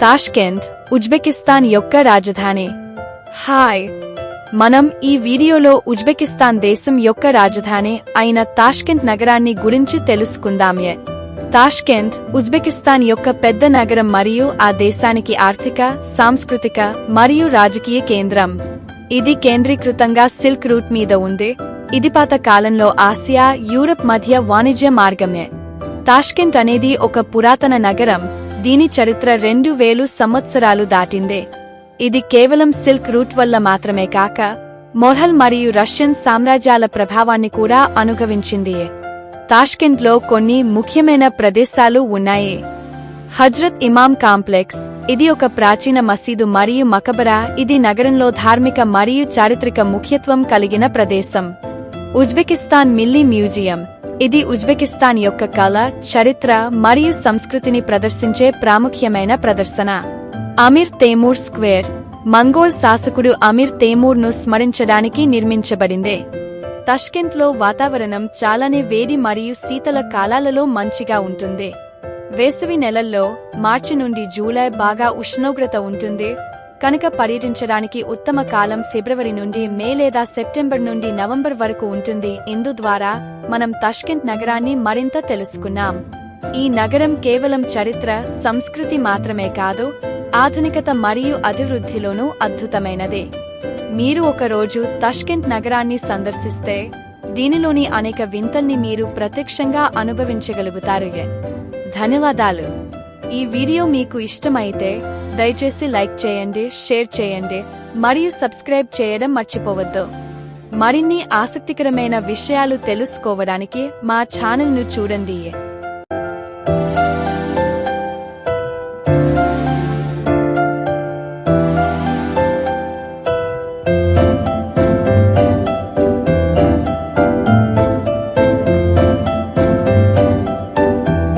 Tashkent Uzbekistan యొక్క రాజధాని. Hi, మనం ఈ వీడియోలో ఉజ్బెకిస్తాన్ దేశం యొక్క రాజధాని అయిన తాష్కెంట్ నగరాన్ని గురించి తెలుసుకుందామే. తాష్కెంట్ ఉజ్బెకిస్తాన్ యొక్క పెద్ద నగరం మరియు ఆ దేశానికి ఆర్థిక, సాంస్కృతిక మరియు రాజకీయ కేంద్రం. ఇది కేంద్రీకృతంగా సిల్క్ రూట్ మీద ఉంది. ఇది పాత కాలంలో ఆసియా, యూరప్ మధ్య వాణిజ్య మార్గమే. తాష్కెంట్ అనేది ఒక పురాతన నగరం. దీని చరిత్ర 2000 సంవత్సరాలు దాటిందే. ఇది కేవలం సిల్క్ రూట్ వల్ల మాత్రమే కాక మొఘల్ మరియు రష్యన్ సామ్రాజ్యాల ప్రభావాన్ని కూడా అనుభవించింది. తాష్కెంట్లో కొన్ని ముఖ్యమైన ప్రదేశాలు ఉన్నాయి. హజ్రత్ ఇమామ్ కాంప్లెక్స్, ఇది ఒక ప్రాచీన మసీదు మరియు మకబరా. ఇది నగరంలో ధార్మిక మరియు చారిత్రక ముఖ్యత్వం కలిగిన ప్రదేశం. ఉజ్బెకిస్తాన్ మిల్లీ మ్యూజియం, ఇది ఉజ్బెకిస్తాన్ యొక్క కళ, చరిత్ర మరియు సంస్కృతిని ప్రదర్శించే ప్రాముఖ్యమైన ప్రదర్శన. అమీర్ తేమూర్ స్క్వేర్, మంగోల్ శాసకుడు అమీర్ తేమూర్ను స్మరించడానికి నిర్మించబడింది. తాష్కెంట్లో వాతావరణం చాలానే వేడి మరియు శీతల కాలాలలో మంచిగా ఉంటుంది. వేసవి నెలల్లో మార్చి నుండి జూలై బాగా ఉష్ణోగ్రత ఉంటుంది కనుక పర్యటించడానికి ఉత్తమ కాలం ఫిబ్రవరి నుండి మే లేదా సెప్టెంబర్ నుండి నవంబర్ వరకు ఉంటుంది. ఇందుద్వారా మనం తాష్కెంట్ నగరాన్ని మరింత తెలుసుకున్నాం. ఈ నగరం కేవలం చరిత్ర, సంస్కృతి మాత్రమే కాదు, ఆధునికత మరియు అభివృద్ధిలోనూ అద్భుతమైనదే. మీరు ఒకరోజు తాష్కెంట్ నగరాన్ని సందర్శిస్తే దీనిలోని అనేక వింతల్ని మీరు ప్రత్యక్షంగా అనుభవించగలుగుతారు. ధన్యవాదాలు. ఈ వీడియో మీకు ఇష్టమైతే దయచేసి లైక్ చేయండి, షేర్ చేయండి మరియు సబ్స్క్రైబ్ చేయడం మర్చిపోవద్దు. మరిన్ని ఆసక్తికరమైన విషయాలు తెలుసుకోవడానికి మా ఛానల్ను చూడండి.